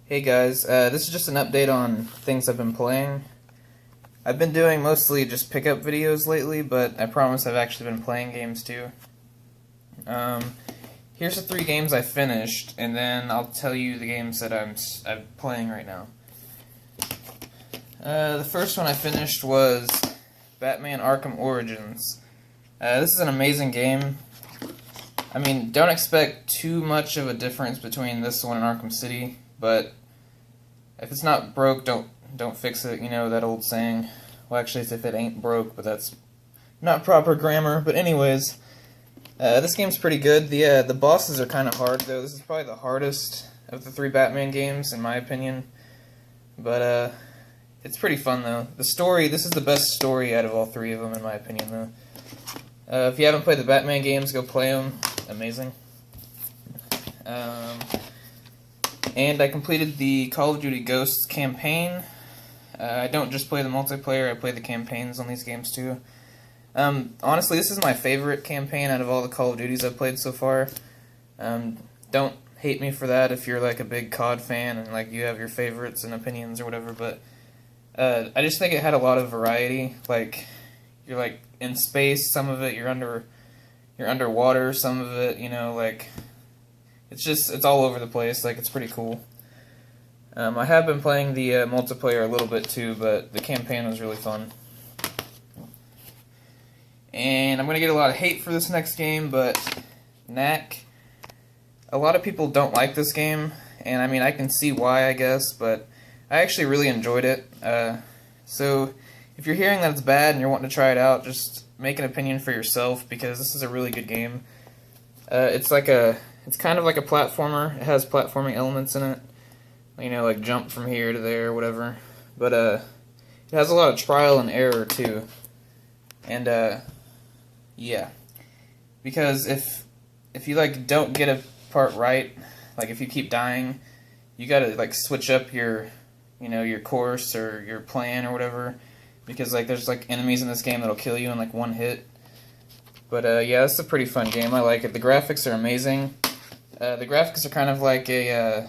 Hey guys, this is just an update on things I've been playing. I've been doing mostly just pickup videos lately, but I promise I've actually been playing games too. Here's the 3 games I finished, and then I'll tell you the games that I'm playing right now. The first one I finished was Batman Arkham Origins. This is an amazing game. I mean, don't expect too much of a difference between this one and Arkham City, but if it's not broke, don't fix it. You know that old saying. Well, actually, it's if it ain't broke, but that's not proper grammar. But anyways, this game's pretty good. The bosses are kind of hard though. This is probably the hardest of the 3 Batman games, in my opinion. But it's pretty fun though. The story. This is the best story out of all 3 of them, in my opinion, though. If you haven't played the Batman games, go play them. Amazing. And I completed the Call of Duty Ghosts campaign. I don't just play the multiplayer, I play the campaigns on these games too. Honestly, this is my favorite campaign out of all the Call of Duties I've played so far. Don't hate me for that if you're like a big COD fan and like you have your favorites and opinions or whatever, but I just think it had a lot of variety. Like, you're like in space, some of it you're underwater, some of it, you know, like it's all over the place. Like, it's pretty cool. I have been playing the multiplayer a little bit too, but the campaign was really fun. And I'm gonna get a lot of hate for this next game, but Knack. A lot of people don't like this game, and I mean, I can see why, I guess, but I actually really enjoyed it. So if you're hearing that it's bad and you're wanting to try it out, just make an opinion for yourself, because this is a really good game. It's kind of like a platformer. It has platforming elements in it. You know, like jump from here to there, or whatever. But it has a lot of trial and error too. And yeah, because if you like don't get a part right, like if you keep dying, you gotta like switch up your course or your plan or whatever, because like there's like enemies in this game that'll kill you in like one hit. But yeah, it's a pretty fun game. I like it. The graphics are amazing. The graphics are kind of like a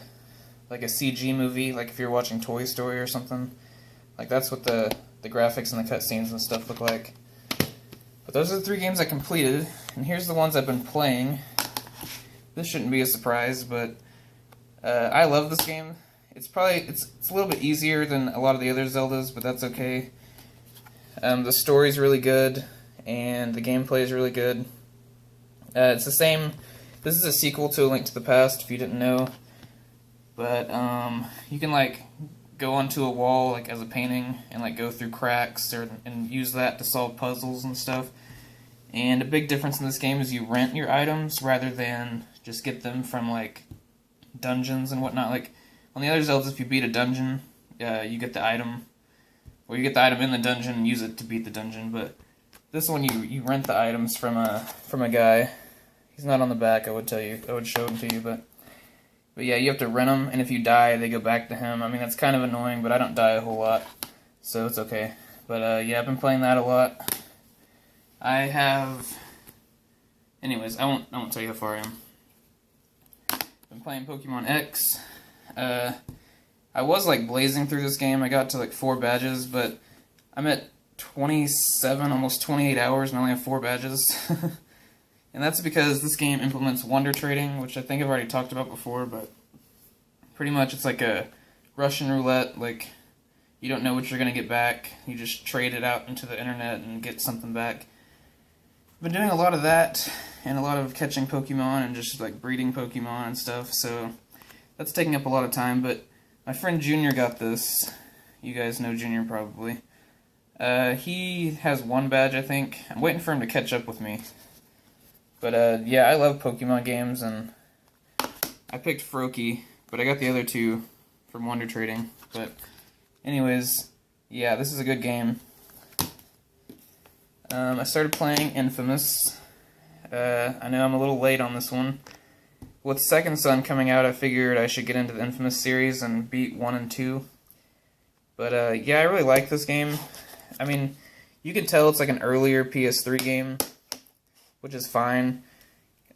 CG movie, like if you're watching Toy Story or something. Like, that's what the graphics and the cutscenes and stuff look like. But those are the 3 games I completed, and here's the ones I've been playing. This shouldn't be a surprise, but I love this game. It's a little bit easier than a lot of the other Zeldas, but that's okay. The story's really good, and the gameplay is really good. It's the same. This is a sequel to A Link to the Past, if you didn't know. But you can like go onto a wall like as a painting and like go through cracks and use that to solve puzzles and stuff. And a big difference in this game is you rent your items rather than just get them from like dungeons and whatnot. Like on the other Zeldas, if you beat a dungeon, you get the item, or you get the item in the dungeon and use it to beat the dungeon. But this one, you rent the items from a guy. He's not on the back. I would show him to you, but yeah, you have to rent them, and if you die, they go back to him. I mean, that's kind of annoying, but I don't die a whole lot, so it's okay. But yeah, I've been playing that a lot. Anyways, I won't tell you how far I am. Been playing Pokemon X. I was like blazing through this game. I got to like 4 badges, but I'm at 27, almost 28 hours, and I only have 4 badges. And that's because this game implements wonder trading, which I think I've already talked about before, but pretty much it's like a Russian roulette. Like, you don't know what you're going to get back. You just trade it out into the internet and get something back. I've been doing a lot of that, and a lot of catching Pokemon and just like breeding Pokemon and stuff, so that's taking up a lot of time. But my friend Junior got this. You guys know Junior probably. He has 1 badge, I think. I'm waiting for him to catch up with me. But yeah, I love Pokemon games, and I picked Froakie, but I got the other 2 from Wonder Trading. But anyways, yeah, this is a good game. I started playing Infamous. I know I'm a little late on this one. With Second Son coming out, I figured I should get into the Infamous series and beat 1 and 2. But yeah, I really like this game. I mean, you can tell it's like an earlier PS3 game, which is fine.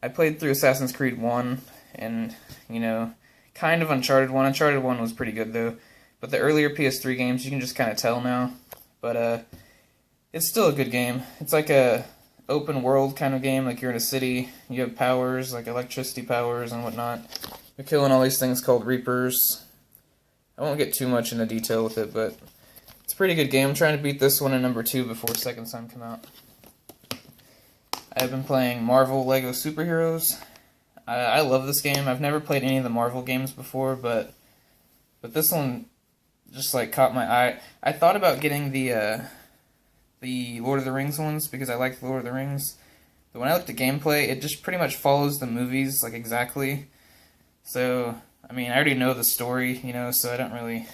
I played through Assassin's Creed 1, and, you know, kind of Uncharted 1. Uncharted 1 was pretty good, though. But the earlier PS3 games, you can just kind of tell now. But it's still a good game. It's like a open world kind of game, like you're in a city, you have powers, like electricity powers and whatnot. You're killing all these things called Reapers. I won't get too much into detail with it, but it's a pretty good game. I'm trying to beat this one in number 2 before Second Son come out. I've been playing Marvel Lego Superheroes. I love this game. I've never played any of the Marvel games before, but this one just like caught my eye. I thought about getting the Lord of the Rings ones because I like the Lord of the Rings. But when I looked at gameplay, it just pretty much follows the movies like exactly. So, I mean, I already know the story, you know, so I don't really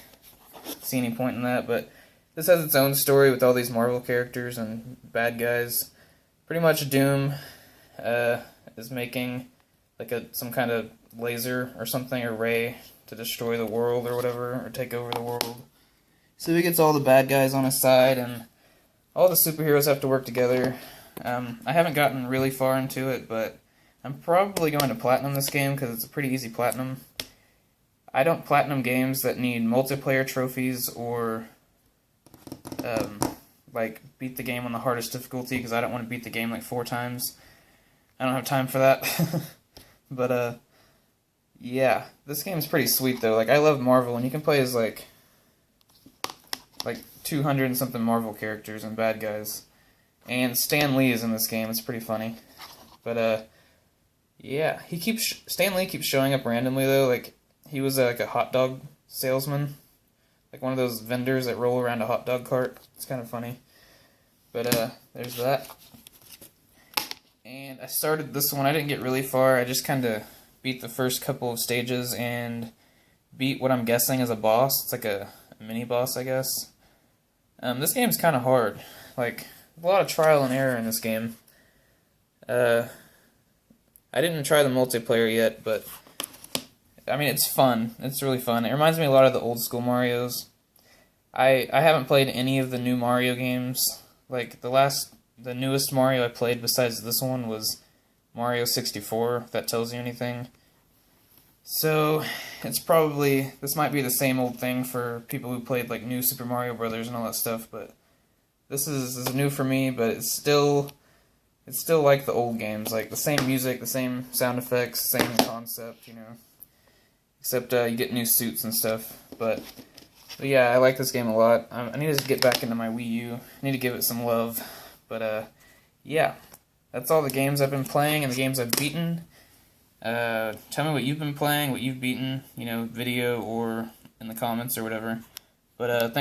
see any point in that. But this has its own story with all these Marvel characters and bad guys. Pretty much Doom is making like some kind of laser or something, or ray, to destroy the world or whatever, or take over the world. So he gets all the bad guys on his side, and all the superheroes have to work together. I haven't gotten really far into it, but I'm probably going to platinum this game because it's a pretty easy platinum. I don't platinum games that need multiplayer trophies or like beat the game on the hardest difficulty, because I don't want to beat the game like 4 times. I don't have time for that. But yeah, this game's pretty sweet though. Like, I love Marvel, and you can play as like 200 and something Marvel characters and bad guys. And Stan Lee is in this game. It's pretty funny. But yeah, Stan Lee keeps showing up randomly though. Like, he was like a hot dog salesman, like one of those vendors that roll around a hot dog cart. It's kind of funny. But there's that. And I started this one. I didn't get really far. I just kind of beat the first couple of stages and beat what I'm guessing is a boss. It's like a mini boss, I guess. This game's kind of hard. Like, a lot of trial and error in this game. I didn't try the multiplayer yet, but I mean, it's fun. It's really fun. It reminds me a lot of the old school Marios. I haven't played any of the new Mario games. Like, the newest Mario I played besides this one was Mario 64, if that tells you anything. So, this might be the same old thing for people who played like new Super Mario Brothers and all that stuff, but this is new for me, but it's still like the old games, like the same music, the same sound effects, same concept, you know. Except you get new suits and stuff, but yeah, I like this game a lot. I need to get back into my Wii U. I need to give it some love. But yeah, that's all the games I've been playing and the games I've beaten. Tell me what you've been playing, what you've beaten, you know, video or in the comments or whatever. But thanks.